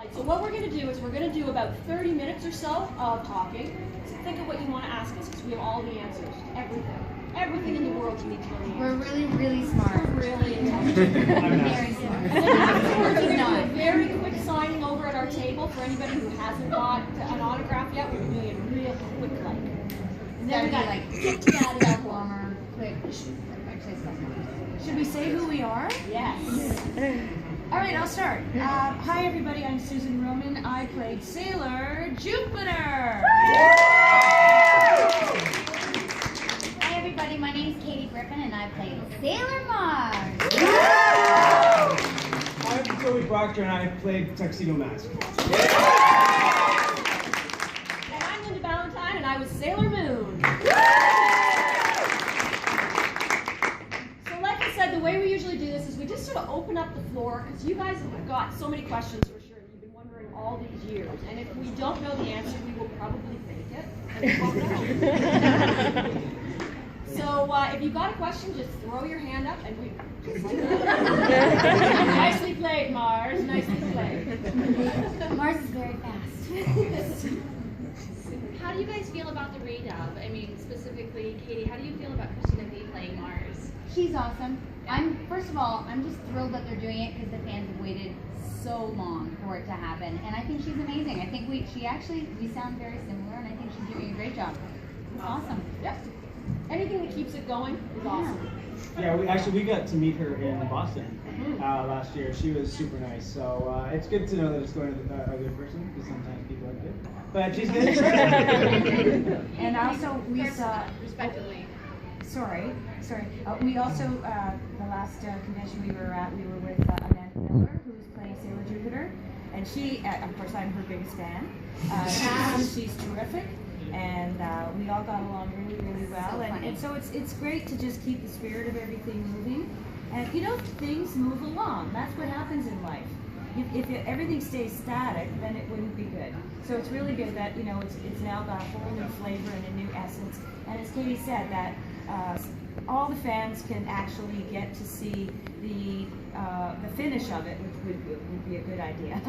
So what we're going to do is we're going to do about 30 minutes or so of talking. So think of what you want to ask us, because we have all the answers to everything. Everything in the world you need to know the answers. We're really, really smart. We're really intelligent. Very smart. And then afterwards, we're going to do a very quick signing over at our table for anybody who hasn't got an autograph yet. We're doing it real quick, like. And then we got like get to that self warmer, quick. Should we say who we are? Yes. All right, I'll start. Hi, everybody. I'm Susan Roman. I played Sailor Jupiter. Hi everybody, my name is Griffin and I played Sailor Mars. I'm Toby Proctor and I played Tuxedo Mask. And I'm Ballantyne and I was Sailor Moon. So like I said, the way we usually do this is we just sort of open up the floor, because you guys have got so many questions for sure. You've been wondering all these years. And if we don't know the answer, we will probably fake it. And we won't know. So if you've got a question, just throw your hand up and we just like that. Nicely played, Mars. Nicely played. Mars is very fast. How do you guys feel about the redub? I mean, specifically, Katie, how do you feel about Christina B playing Mars? She's awesome. First of all, I'm just thrilled that they're doing it because the fans have waited so long for it to happen, and I think she's amazing. I think we sound very similar, and I think she's doing a great job. It's awesome. Yep. Anything that keeps it going is awesome. Yeah, we got to meet her in Boston last year. She was super nice, so it's good to know that it's going to a good person, because sometimes people are good. But she's good. And also, we saw... Respectively. Sorry. We also, the last convention we were at, we were with Amanda Miller, who's playing Sailor Jupiter. And she, of course, I'm her biggest fan. She's terrific. And we all got along really, really well. And so it's great to just keep the spirit of everything moving. And, things move along. That's what happens in life. If everything stays static, then it wouldn't be good. So it's really good that, it's now got a whole new flavor and a new essence. And as Katie said, that all the fans can actually get to see the finish of it, which would be a good idea.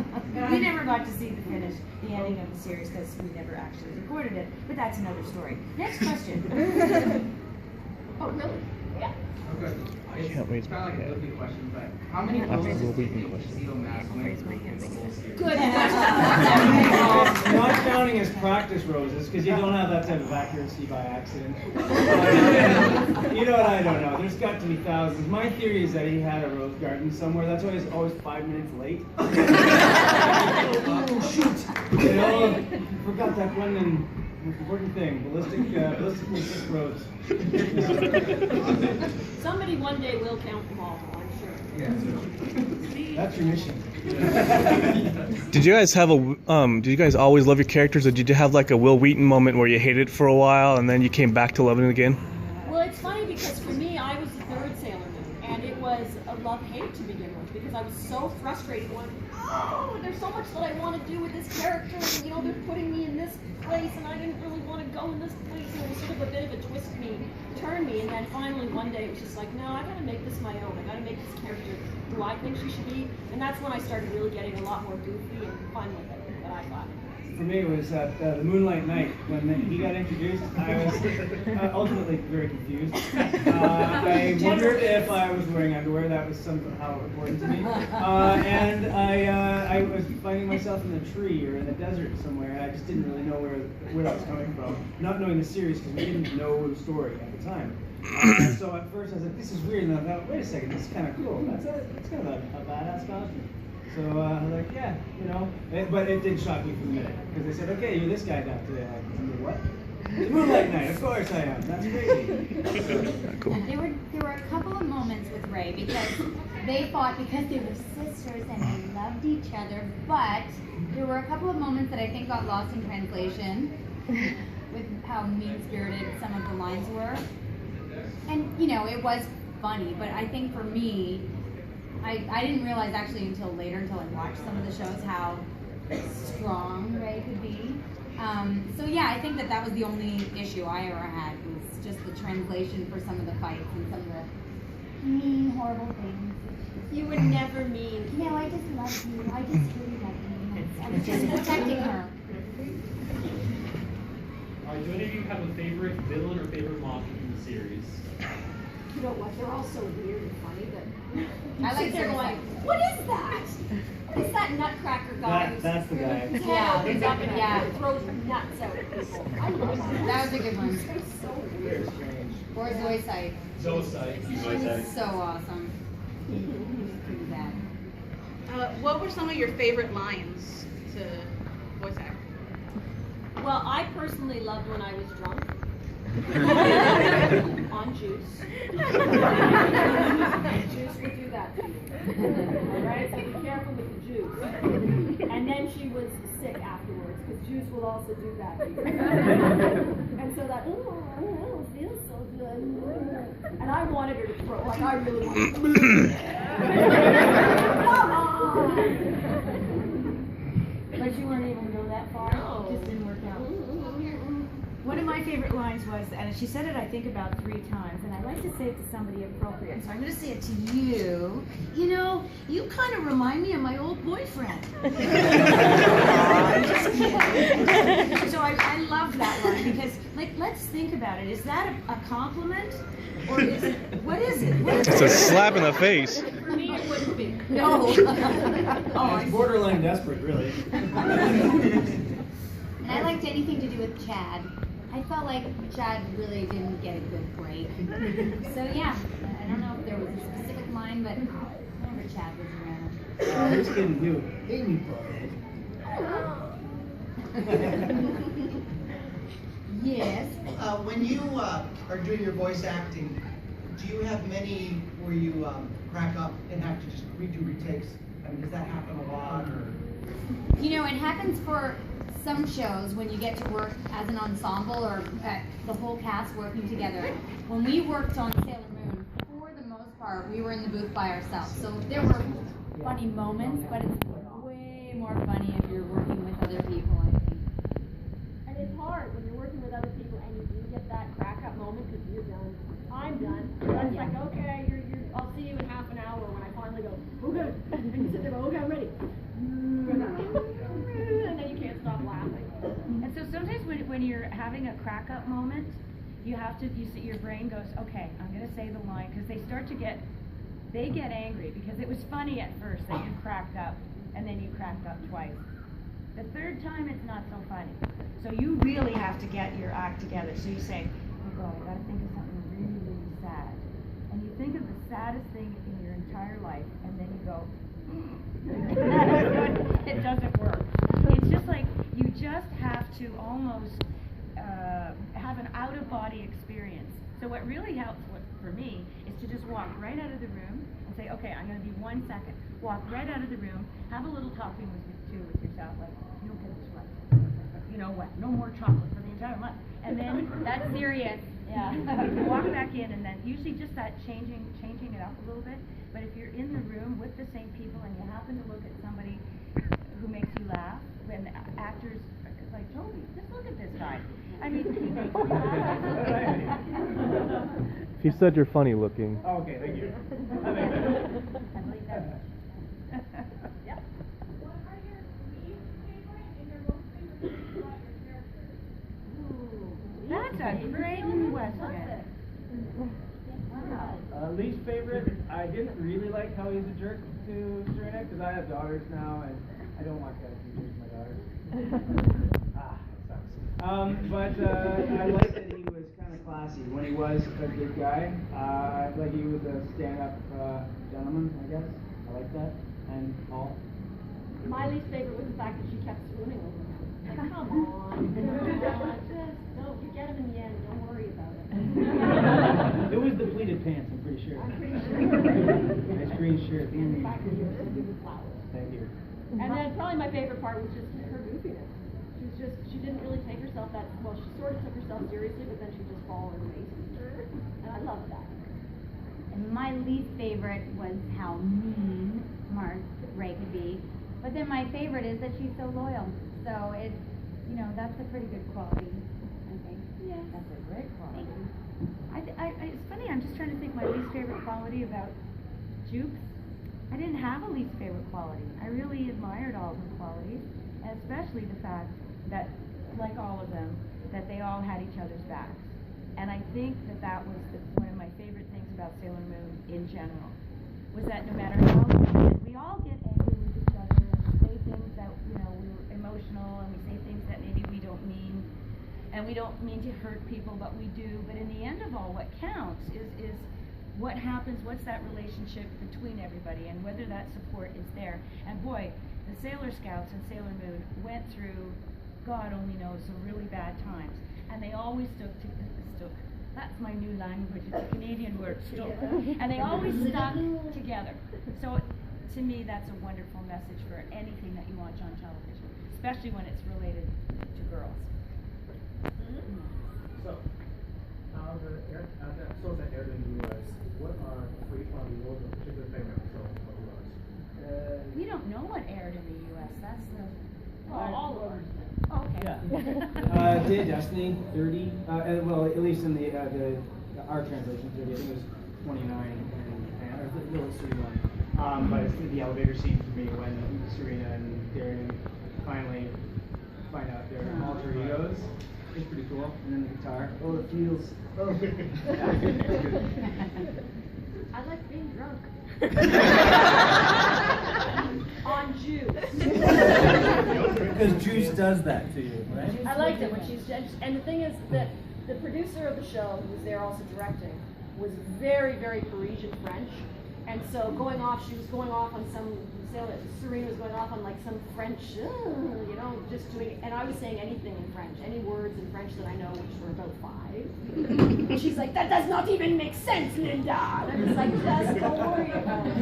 We never got to see the finish, the ending of the series, because we never actually recorded it. But that's another story. Next question. Oh, really? Yeah. Okay. I can't wait. It's kind of like a goofy question, but how many That's a poses little did beaten you question. Tuxedo Mask win for the whole series? Good question. Not counting as practice roses, because you don't have that type of accuracy by accident. You know what? I don't know. There's got to be thousands. My theory is that he had a rose garden somewhere. That's why he's always 5 minutes late. Oh shoot! Forgot that one important thing. Ballistically sick roads. Somebody one day will count them all, I'm sure. Yeah. That's your mission. Did you guys have did you guys always love your characters, or did you have like a Will Wheaton moment where you hated it for a while and then you came back to loving it again? Well, it's funny because for me, I was the third Sailor Moon, and it was a love-hate to begin with, because I was so frustrated going, oh, there's so much that I want to do with this character, and they're putting me in this place, and I didn't really want to go in this place, and it was sort of a bit of a turn me, and then finally one day it was just like, no, I gotta make this my own. I gotta make this character who I think she should be, and that's when I started really getting a lot more goofy and fun with it, that I thought. For me, it was the Moonlight Night. When he got introduced, I was ultimately very confused. I wondered if I was wearing underwear. That was somehow important to me. And I was finding myself in a tree or in the desert somewhere. I just didn't really know where I was coming from. Not knowing the series, because we didn't know the story at the time. So at first I was like, this is weird. And I thought, wait a second, this is kind of cool. That's kind of a badass costume. So I was like, yeah, but it did shock me for a minute, because they said, okay, you're this guy now today. Like, you're what? Moonlight Night, of course I am. That's crazy. Cool. There were a couple of moments with Ray because they fought because they were sisters and they loved each other, but there were a couple of moments that I think got lost in translation with how mean-spirited some of the lines were. And, it was funny, but I think for me, I didn't realize actually until later, until I watched some of the shows, how strong Ray could be. So yeah, I think that was the only issue I ever had, was just the translation for some of the fights and some of the mean, horrible things. You were never mean. No, I just love you. I just really love you. just protecting her. Do any of you have a favorite villain or favorite monster in the series? You know what? They're all so weird and funny that I like they're Cersei. like, what is that? What is that nutcracker guy? That's the guy. His Yeah, head opens up and yeah. he throws nuts out at people. I love that. That was a good one. They're so Very weird. strange. Or Zoisite. Zoisite. So awesome. Pretty bad. What were some of your favorite lines to voice act? Well, I personally loved when I was drunk. On juice. Juice would do that to you. Alright, so be careful with the juice. And then she was sick afterwards, because juice will also do that to you. And so that, oh, I don't feel so good. And I wanted her to throw, like I really wanted to. Come on! But you weren't able to go that far. It just didn't work out. One of my favorite lines was, and she said it I think about 3 times, and I like to say it to somebody appropriate, so I'm going to say it to you. You know, you kind of remind me of my old boyfriend. I'm just kidding. So I love that line because, like, let's think about it. Is that a compliment? Or is it, what is it? What is It's a it? slap in the face. For me, it wouldn't be. No. It's borderline desperate, really. And I liked anything to do with Chad. I felt like Chad really didn't get a good break. So yeah, I don't know if there was a specific line, but whenever Chad was around. Who's kidding you? Amy butthead. Yes. When you are doing your voice acting, do you have many where you crack up and have to just redo retakes? I mean, does that happen a lot? Or? You know, it happens for some shows when you get to work as an ensemble or the whole cast working together. When we worked on Sailor Moon, for the most part, we were in the booth by ourselves. So there were funny moments, but it's way more funny if you're working with other people, I think. And it's hard when you're working with other people and you do get that crack up moment because you're done. I'm done. And it's like, okay, I'll see you in half an hour when I finally go, okay. And you sit there, okay, I'm ready. And then you can't stop laughing. And so sometimes when you're having a crack up moment, you have to, your brain goes, okay, I'm going to say the line, because they get angry because it was funny at first that you cracked up and then you cracked up twice. The third time it's not so funny. So you really have to get your act together. So you say, oh God, I got to think of something really, really sad. And you think of the saddest thing in your entire life, and then you go, it doesn't work. It's just like you just have to almost have an out-of-body experience. So what really helps for me is to just walk right out of the room and say, okay, I'm going to be 1 second. Walk right out of the room, have a little talking with yourself, like, you'll get this right. You know what? No more chocolate for the entire month. And then that's serious. Yeah. Walk back in, and then usually just that changing it up a little bit. But if you're in the room with the same people and you happen to look at somebody who makes you laugh, when actors like Toby, just look at this guy. I mean, he makes me laugh. You said you're funny looking. Oh, okay, thank you. I believe that. Yep. What are your least favorite and your most favorite things about your characters? That's a great question. Least favorite, I didn't really like how he's a jerk to Serena because I have daughters now and I don't want guys to be jerks to my daughters. It sucks. But I liked that he was kind of classy when he was a good guy. Like he was a stand-up gentleman, I guess. I like that. And Paul. My least favorite was the fact that she kept swooning over him. Like, come on. No, you get him in the end. Don't worry about it. It was the pleated pants, I'm pretty sure. I'm pretty sure. Nice green shirt. And the fact that you were giving flowers. Thank you. And then probably my favorite part was just her goofiness. She didn't really take herself that, well, she sort of took herself seriously, but then she just followed her amazing. And I loved that. And my least favorite was how mean Ray could be. But then my favorite is that she's so loyal. So it's, that's a pretty good quality, I think. Yeah, that's a great quality. It's funny, I'm just trying to think my least favorite quality about Jukes. I didn't have a least favorite quality. I really admired all her qualities. especially the fact that, like all of them, that they all had each other's backs. And I think that was one of my favorite things about Sailor Moon in general, was that no matter how we all get angry with each other and we say things that, you know, we're emotional, and we say things that maybe we don't mean, and we don't mean to hurt people, but we do. But in the end of all, what counts is what happens, what's that relationship between everybody, and whether that support is there. And boy, the Sailor Scouts and Sailor Moon went through, God only knows, some really bad times. And they always stuck. That's my new language, it's a Canadian word, stuck. And they always stuck together. So to me, that's a wonderful message for anything that you watch on television, especially when it's related to girls. So, the episodes that aired in the US, what are, for each one of you, what was a particular favorite episode of yours? We don't know what aired in the US, that's the, all of ours. Okay. Yeah. Day of Destiny, 30. Well, at least in our translation, 30. I think it was 29 in Japan, or it was 31. But it's the elevator scene for me when Serena and Darren finally find out their alter egos. It's pretty cool. And then the guitar. Oh, the feels. Oh. I like being drunk. On juice. Because juice does that to you, right? I liked it when she's, and the thing is that the producer of the show, who was there also directing, was very, very Parisian French. And so she was going off on some, Serena was going off on like some French, you know, just doing, and I was saying anything in French, any words in French that I know, which were about 5. And she's like, that does not even make sense, Linda. And I was like, just don't worry about it.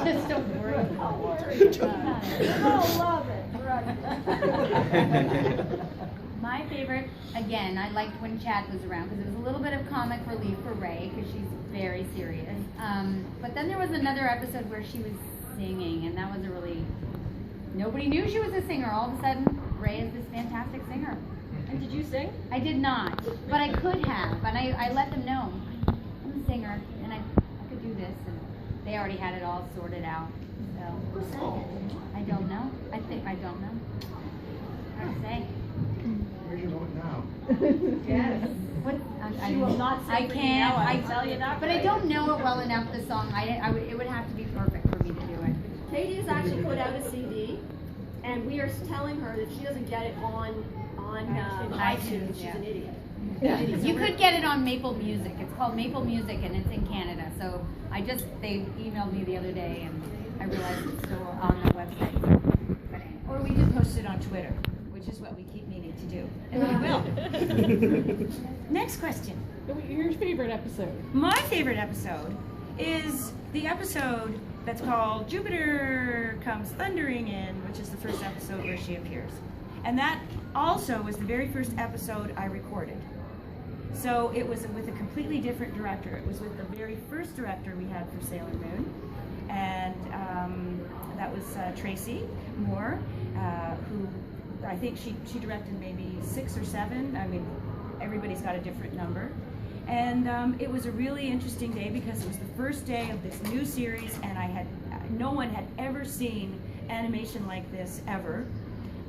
Just don't worry about it. Oh, love it. My favorite, again, I liked when Chad was around because it was a little bit of comic relief for Ray because she's very serious. But then there was another episode where she was singing, and that was a really, nobody knew she was a singer. All of a sudden, Ray is this fantastic singer. And did you sing? I did not, but I could have, and I let them know I'm a singer and I could do this, and they already had it all sorted out. So Who sang it? I don't know. I don't know. Hard to say. Where's your vote now? Yes. What? She will not sing. I can't. I tell you that. But I don't know it well enough. The song. It would have to be perfect for me to do it. Katie has actually put out a CD, and we are telling her that she doesn't get it on iTunes. She's an idiot. Yeah. You could get it on Maple Music. It's called Maple Music, and it's in Canada. So they emailed me the other day, and I realized it's still on the website. But anyway. Or we could post it on Twitter, which is what we keep meaning to do. And we will. Next question. Your favorite episode? My favorite episode is the episode that's called Jupiter Comes Thundering In, which is the first episode where she appears. And that also was the very first episode I recorded. So it was with a completely different director. It was with the very first director we had for Sailor Moon. And that was Tracy Moore, who I think she directed maybe 6 or 7. I mean, everybody's got a different number. And it was a really interesting day because it was the first day of this new series, and no one had ever seen animation like this ever.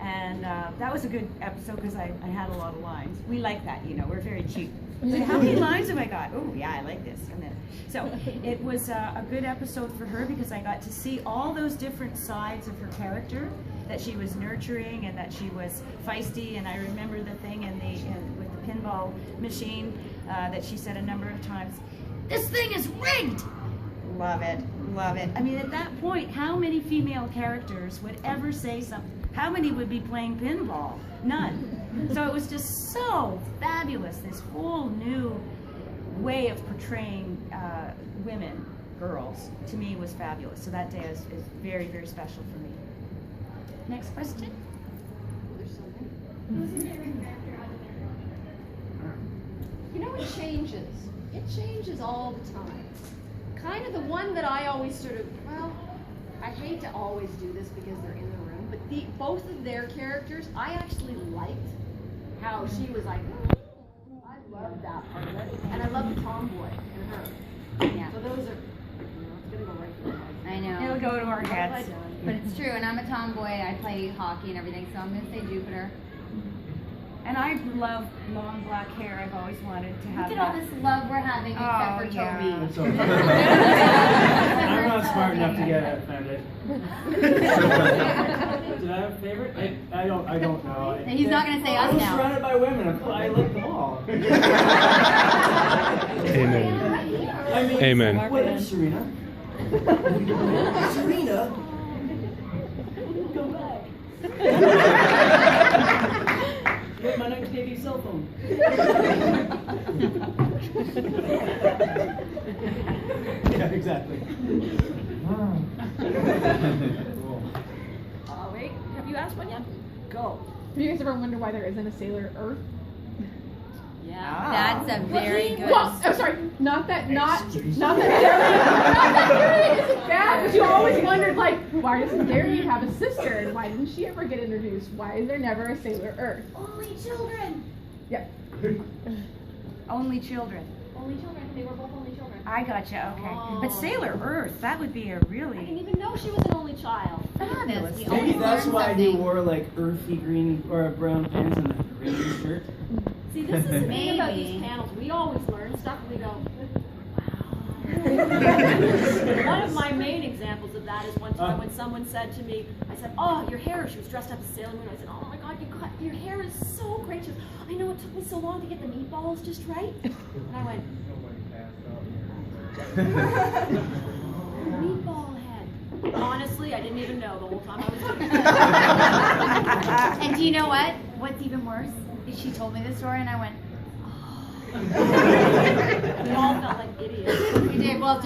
And that was a good episode because I had a lot of lines. We like that, you know, we're very cheap. So how many lines have I got? Oh yeah, I like this. And then, so it was a good episode for her because I got to see all those different sides of her character, that she was nurturing and that she was feisty. And I remember the thing with the pinball machine that she said a number of times, "This thing is rigged." Love it, love it. I mean, at that point, how many female characters would ever say something? How many would be playing pinball? None. So it was just so fabulous, this whole new way of portraying women, girls, to me was fabulous. So that day is very, very special for me. Next question. You know, it changes. It changes all the time. Kind of the one that I always sort of, well, I hate to always do this because they're in the room, but both of their characters, I actually liked how she was like, I love that part of it. And I love the tomboy in her. Yeah. So those are, it's going to go right through. I know. It'll go to our heads. But it's true, and I'm a tomboy. I play hockey and everything, so I'm going to say Jupiter. And I love long black hair. I've always wanted to have Look at all that. this love we're having except for Toby. That's okay. I'm not smart enough to get offended. Did I have a favorite? I don't know. He's not going to say us I was now. surrounded by women. I like them all. Amen. I mean, Amen. What is Serena? Serena? Go back. Get my 1980 cell phone. Yeah, exactly. Wait, have you asked one yet? Go. Have you guys ever wondered why there isn't a Sailor Earth? Yeah. That's a very good. Well, I'm sorry, not that Darian isn't bad, but you always wondered, like, why doesn't Darian have a sister, and why didn't she ever get introduced? Why is there never a Sailor Earth? Only children. Yep. Only children. Only children. They were both only children. I gotcha. Okay. Oh. But Sailor Earth, that would be a I didn't really even know she was an only child. Fabulous. We Maybe always that's learn why he something. wore like earthy green or brown pants and a green shirt. See, this is the thing about Maybe. these panels. We always learn stuff and we go, wow. One of my main examples of that is one time when someone said to me, I said, oh, your hair, she was dressed up as Sailor Moon. I said, oh my God, your hair is so great. She goes, I know, it took me so long to get the meatballs just right. And I went, meatball head. Honestly, I didn't even know the whole time I was doing it. And do you know what? What's even worse? Is she told me this story and I went, We all felt like idiots. we did. Well,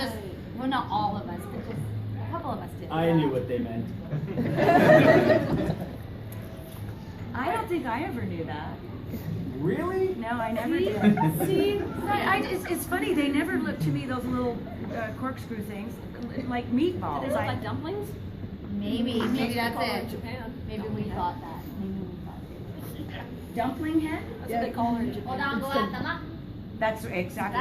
not all of us, but just a couple of us did. I knew what they meant. I don't think I ever knew that. Really? No, I never did. See, it's funny. They never looked to me those little corkscrew things like meatballs. Do they look like dumplings? Maybe That's what they that's call her it. in Japan. Maybe we thought that. Dumpling head? That's what they call her in Japan. That's exactly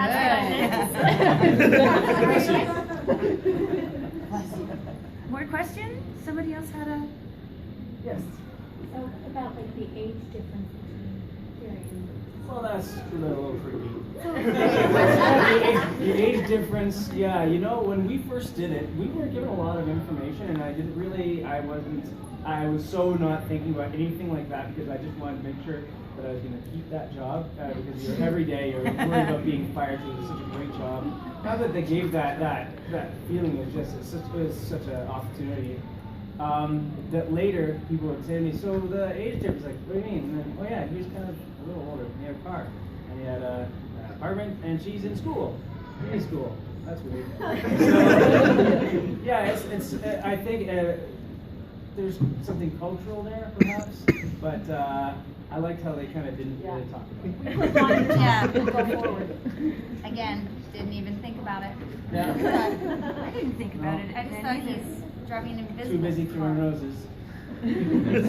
More question? Somebody else had a. Yes. So about like the age difference between Darian. Well, that's a little freaky. The age difference, yeah. You know, when we first did it, we were given a lot of information, and I was so not thinking about anything like that because I just wanted to make sure that I was going to keep that job because every day you're worried about being fired because it's such a great job. Now that they gave that feeling, it was such an opportunity. That later people would say to me, so the age difference, like, what do you mean? And then, oh yeah, he was kind of a little older. He had a car, and he had an apartment, and she's in school, in school. That's weird. So, yeah, it's. I think there's something cultural there, perhaps, but I liked how they kind of didn't really talk about it. Yeah. Go forward. Again, didn't even think about it. Yeah. I didn't think about it. I just thought he's driving invisible. Too busy throwing roses,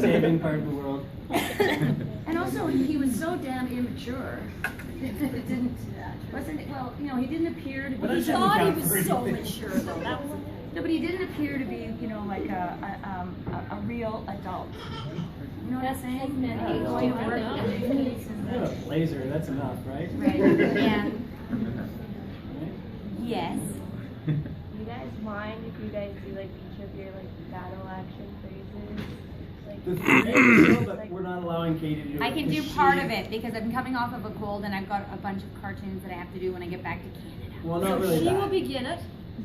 saving part of the world. And also, he was so damn immature. It wasn't. Well, you know, he didn't appear to be. He thought he was so mature, though. That was. No, but he didn't appear to be, you know, like a real adult. You know what I'm saying? Yeah, a blazer, that's enough, right? Right. Yeah. Yes. Do you guys mind if you guys do like each of your like battle action phrases? Like, The thing, but we're not allowing Katie to do it. I can do because part she- of it because I'm coming off of a cold and I've got a bunch of cartoons that I have to do when I get back to Canada. Well, not So really she that. will begin it.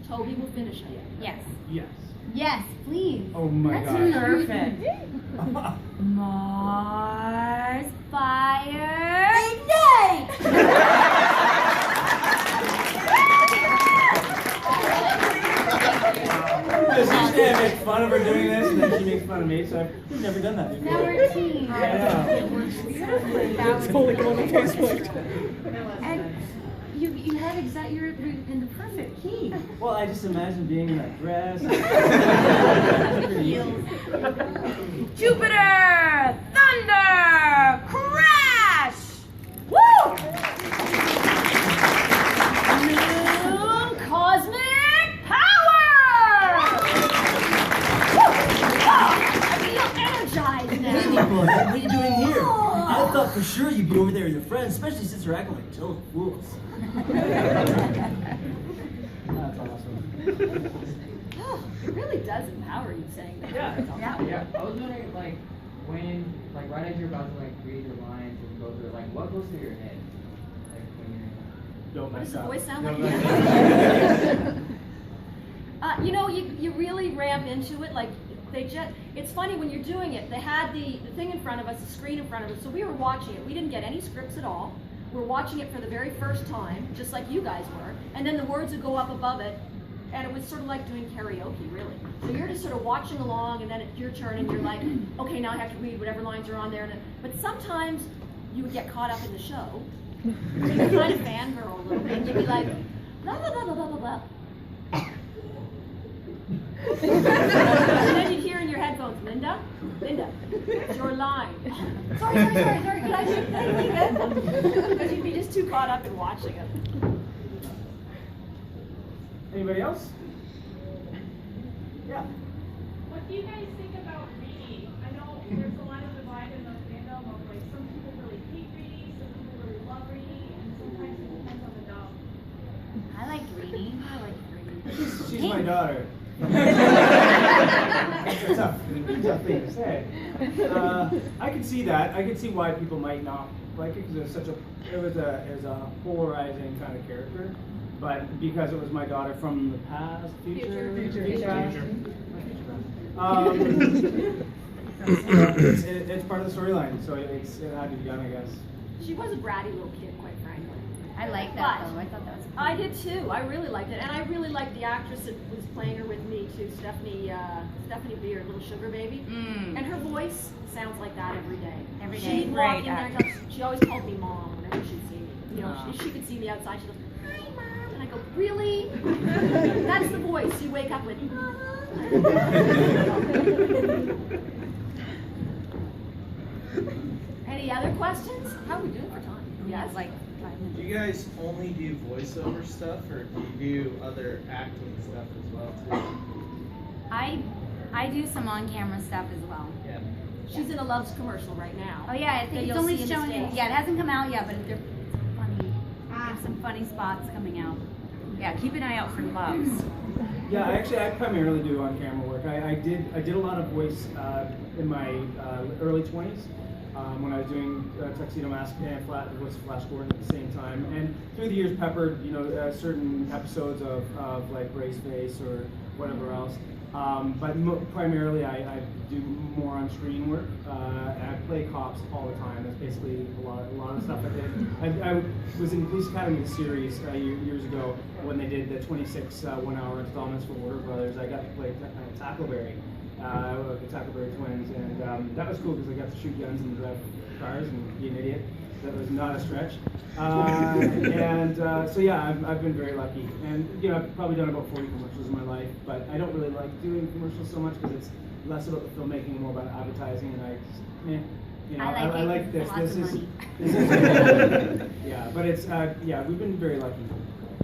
Toby will finish it. Yes. Yes. Yes, please. Oh my That's god. perfect. Mars, fire, ignite! Because usually I make fun of her doing this, and then she makes fun of me, so I've never done that before. Now we're a team. I know. It's only going on Facebook. And you had you're in the perfect key. Well, I just imagine being in that dress. Jupiter, thunder, crash! Woo! Moon, cosmic power! Woo! for sure you'd be over there with your friends, especially since they're acting like total fools. That's awesome. Oh, it really does empower you saying that. Yeah. I was wondering, like, when, like, right as you're about to, like, read your lines and go through it, like, what goes through your head? Like, when you're... Don't What mess does the up. voice sound Don't like? mess You know, you really ramp into it. Like, it's funny when you're doing it. They had the thing in front of us, the screen in front of us, so we were watching it. We didn't get any scripts at all. We're watching it for the very first time, just like you guys were. And then the words would go up above it, and it was sort of like doing karaoke, really. So you're just sort of watching along, and then it's your turn, and you're like, okay, now I have to read whatever lines are on there. But sometimes you would get caught up in the show. You'd kind of fangirl a little bit. You'd be like, blah, blah, blah, blah, blah, blah, blah. And then you'd hear in your headphones, Linda, it's your line. Sorry, could I leave it? Because you'd be just too caught up in watching it. Anybody else? Yeah. What do you guys think about Rini? I know there's a lot of divide in the fandom of like some people really hate Rini, some people really love Rini, and sometimes it depends on the dub. I like Rini. She's my daughter. That's a tough thing to say. I can see that. I can see why people might not like it because it was a polarizing kind of character. But because it was my daughter from the past, future. It's part of the storyline, so it had to be done, I guess. She was a bratty little kid, quite frankly. I like that though. I thought that was cool. I did too. I really liked it, and I really liked the actress that was playing her with me too, Stephanie Beer, Little Sugar Baby. And her voice sounds like that every day. Every day. She'd walk in there. She always called me Mom whenever she'd see me. You know, if she could see me outside, she'd go, "Hi, Mom," and I go, "Really?" That's the voice you wake up with. Any other questions? How are we doing for time? Yes, like 5 minutes. Do you guys only do voiceover stuff, or do you do other acting stuff as well too? I do some on-camera stuff as well. Yeah. She's in a Love's commercial right now. Oh yeah, I think it's only showing. Yeah, it hasn't come out yet, but there's some funny spots coming out. Yeah, keep an eye out for Loves. Yeah, actually, I primarily do on-camera work. I did a lot of voice in my early 20s when I was doing Tuxedo Mask and voice of Flash Gordon at the same time. And through the years, peppered certain episodes of like Ray's Face or whatever else. But primarily, I do more on-screen work. And I play cops all the time. That's basically a lot of stuff I did. I was in the Police Academy series years ago when they did the 26 one-hour installments for Warner Brothers. I got to play Tackleberry, the Tackleberry twins, and that was cool because I got to shoot guns and drive cars and be an idiot. That was not a stretch. So yeah, I've been very lucky. And you know, I've probably done about 40 commercials in my life, but I don't really like doing commercials so much because it's less about the filmmaking and more about advertising. And I like this. This is yeah, but it's yeah, we've been very lucky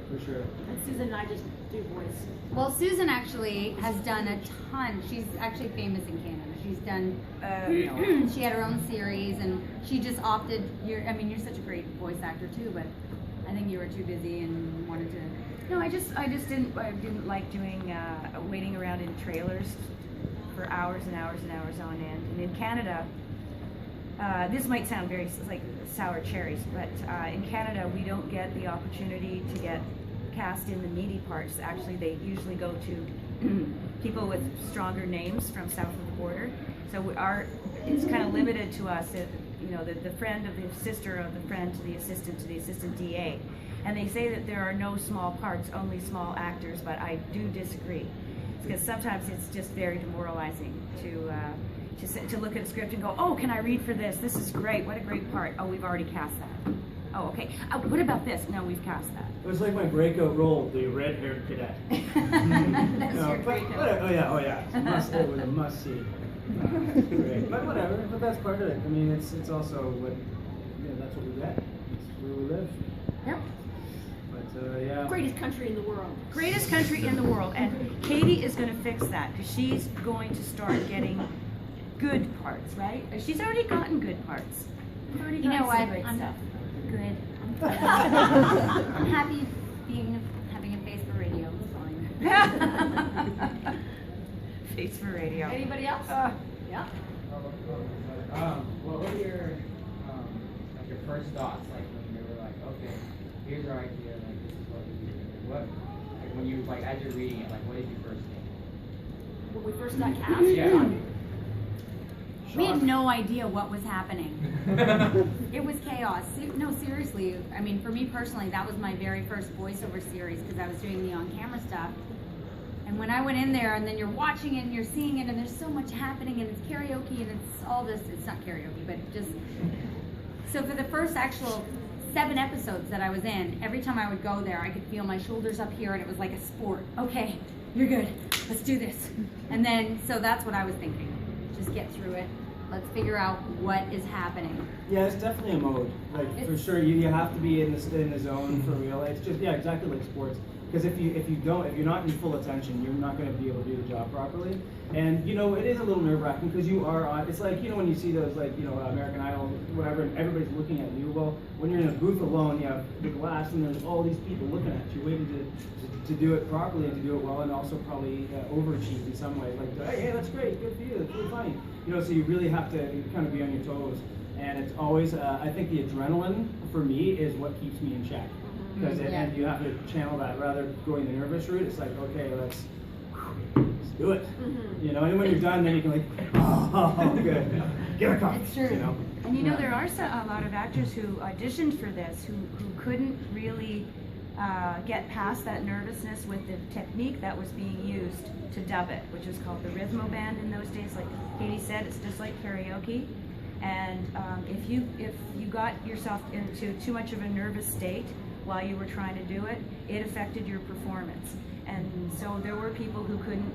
for sure. And Susan and I just do voice. Well, Susan actually has done a ton. She's actually famous in Canada. She's done, she had her own series, and she just opted. You're such a great voice actor too, but I think you were too busy and wanted to. No, I just didn't like doing waiting around in trailers for hours and hours and hours on end. And in Canada, this might sound very like sour cherries, but in Canada we don't get the opportunity to get cast in the meaty parts. Actually, they usually go to people with stronger names from south of the border. So it's kind of limited to us. The friend of the sister of the friend to the assistant DA. And they say that there are no small parts, only small actors, but I do disagree. Because sometimes it's just very demoralizing to look at a script and go, oh, can I read for this? This is great. What a great part. Oh, we've already cast that. Oh, okay. What about this? No, we've cast that. It was like my breakout role, the red-haired cadet. That's your breakout. Oh yeah. It was a must-see. But whatever. But that's part of it. I mean, it's also what that's what we get. It's where we live. Yep. But yeah. Greatest country in the world. Greatest country in the world, and Katie is going to fix that because she's going to start getting good parts, right? She's already gotten good parts. Pretty You know what? great I'm stuff. good. I'm happy having a face for radio. It's fine. Face for radio. Anybody else? Yeah. What were your like your first thoughts, like when you were like, okay, here's our idea, like this is what we do. What, like when you like as you're reading it, like what did you first think? When we first got cast? Yeah. We had no idea what was happening. It was chaos. No, seriously. I mean, for me personally, that was my very first voiceover series because I was doing the on-camera stuff. And when I went in there, and then you're watching it and you're seeing it, and there's so much happening, and it's karaoke, and it's all this. It's not karaoke, but just. So for the first actual 7 episodes that I was in, every time I would go there, I could feel my shoulders up here, and it was like a sport. Okay, you're good. Let's do this. And then, so that's what I was thinking. Just get through it. Let's figure out what is happening. Yeah, it's definitely a mode. Like for sure, you have to be in the zone for real. It's just exactly like sports. Because if you're not in full attention, you're not going to be able to do the job properly. And it is a little nerve-wracking because you are on. It's like when you see those American Idol, whatever, and everybody's looking at you. Well, when you're in a booth alone, you have the glass, and there's all these people looking at you, waiting to do it properly and to do it well, and also probably overachieve in some ways. Like, hey, that's great, good for you, that's really funny. So you really have to kind of be on your toes. And it's always, I think the adrenaline for me is what keeps me in check. Because and you have to channel that rather than going the nervous route. It's like, okay, let's do it. And when you're done, then you can like, oh, good, get a coffee. It's true. And there are a lot of actors who auditioned for this who couldn't really get past that nervousness with the technique that was being used to dub it, which was called the rhythmo band in those days. Like Katie said, it's just like karaoke. And if you got yourself into too much of a nervous state while you were trying to do it, it affected your performance. And so there were people who couldn't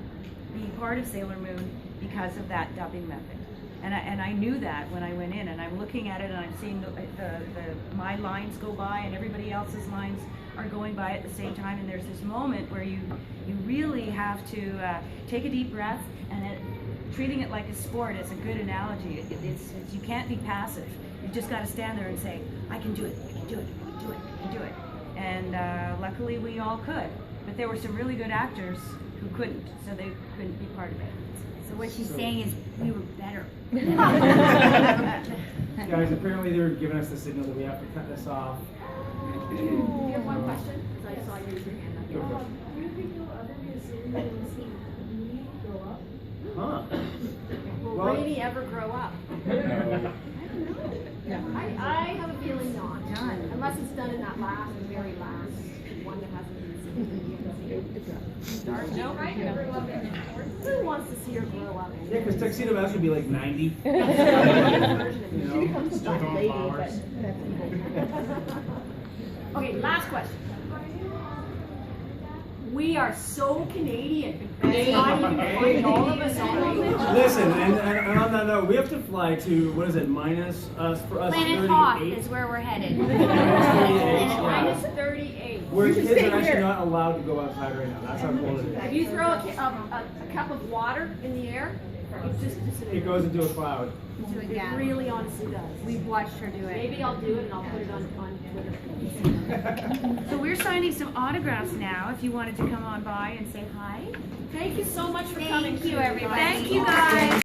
be part of Sailor Moon because of that dubbing method. And I knew that when I went in, and I'm looking at it and I'm seeing my lines go by and everybody else's lines are going by at the same time, and there's this moment where you really have to take a deep breath, and treating it like a sport is a good analogy. You can't be passive. You just got to stand there and say, I can do it, I can do it, I can do it, I can do it. And luckily we all could. But there were some really good actors who couldn't, so they couldn't be part of it. So what she's saying is we were better. Guys, apparently they're giving us the signal that we have to cut this off. Do you have one question? Because I saw you raise your hand up. Go for it. Do you think you'll ever be a Sailor Moon and see Rini grow up? Will Well, Rini ever grow up? I have a feeling not. Unless it's done in that very last one that hasn't been seen. No, right? Who wants to see her grow up? Yeah, because Tuxedo Mask would be like 90. She becomes a black lady, but that's evil. Okay, last question. We are so Canadian. That's not even funny. All of us are. Listen, and on that note, we have to fly to, what is it, minus us, for us, Planet 38? Hoth is where we're headed. Minus 38. Where kids are actually not allowed to go outside right now. That's how cold it is. If you throw a cup of water in the air, It goes into a cloud. It really honestly does. We've watched her do it. Maybe I'll do it and I'll put it on Twitter. So we're signing some autographs now if you wanted to come on by and say hi. Thank you so much for coming. Thank you, everybody. Thank you, guys.